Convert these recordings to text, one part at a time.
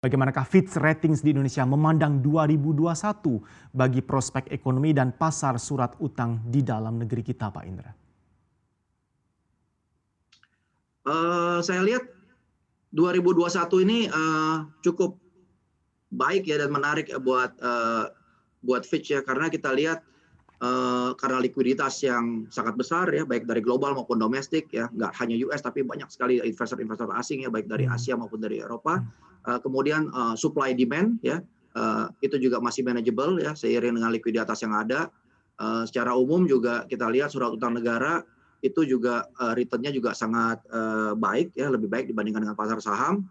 Bagaimanakah Fitch Ratings di Indonesia memandang 2021 bagi prospek ekonomi dan pasar surat utang di dalam negeri kita, Pak Indra? Saya lihat 2021 ini cukup baik ya dan menarik ya buat Fitch ya, karena kita lihat karena likuiditas yang sangat besar ya, baik dari global maupun domestik ya, nggak hanya US tapi banyak sekali investor-investor asing ya, baik dari Asia maupun dari Eropa. Kemudian supply demand ya, itu juga masih manageable ya, seiring dengan likuiditas yang ada. Secara umum juga kita lihat surat utang negara itu juga return-nya juga sangat baik ya, lebih baik dibandingkan dengan pasar saham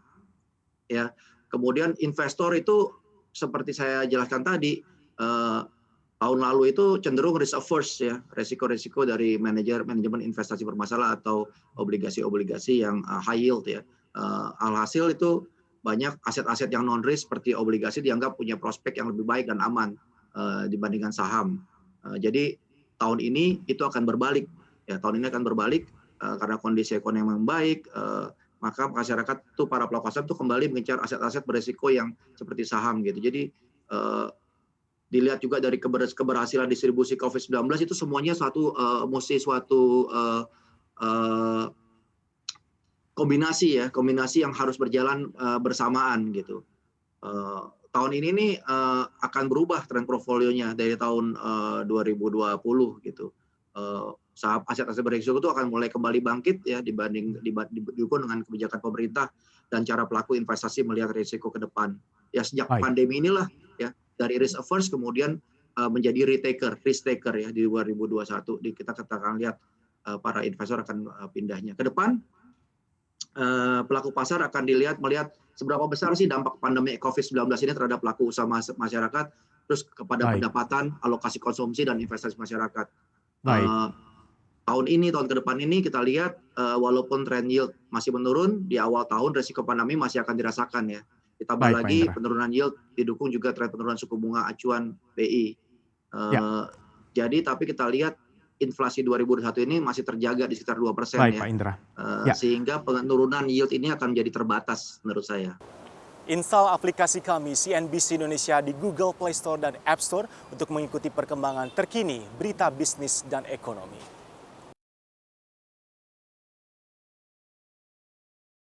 ya. Kemudian investor itu seperti saya jelaskan tadi, tahun lalu itu cenderung risk averse ya, resiko-resiko dari manajemen investasi bermasalah atau obligasi-obligasi yang high yield ya. Alhasil itu banyak aset-aset yang non risk seperti obligasi dianggap punya prospek yang lebih baik dan aman dibandingkan saham. Jadi tahun ini itu akan berbalik ya, tahun ini akan berbalik karena kondisi ekonomi yang baik, maka masyarakat tuh, para pelaku pasar tuh kembali mengincar aset-aset beresiko yang seperti saham gitu. Jadi dilihat juga dari keberhasilan distribusi COVID-19 itu semuanya suatu kombinasi yang harus berjalan bersamaan gitu. Tahun ini nih akan berubah tren portfolionya dari tahun 2020 gitu. Saham aset-aset berisiko itu akan mulai kembali bangkit ya, didukung dengan kebijakan pemerintah dan cara pelaku investasi melihat risiko ke depan. Ya sejak pandemi inilah ya, dari risk averse kemudian menjadi risk taker ya di 2021. Kita akan lihat para investor akan pindahnya ke depan. Pelaku pasar akan melihat seberapa besar sih dampak pandemi COVID-19 ini terhadap pelaku usaha masyarakat, terus kepada pendapatan, alokasi konsumsi dan investasi masyarakat. Tahun ke depan ini kita lihat walaupun trend yield masih menurun di awal tahun, resiko pandemi masih akan dirasakan ya. Ditambah lagi penurunan yield didukung juga tren penurunan suku bunga acuan BI. Jadi tapi kita lihat inflasi 2021 ini masih terjaga di sekitar 2% ya. Pak Indra. Sehingga penurunan yield ini akan menjadi terbatas menurut saya. Install aplikasi kami CNBC Indonesia di Google Play Store dan App Store untuk mengikuti perkembangan terkini berita bisnis dan ekonomi.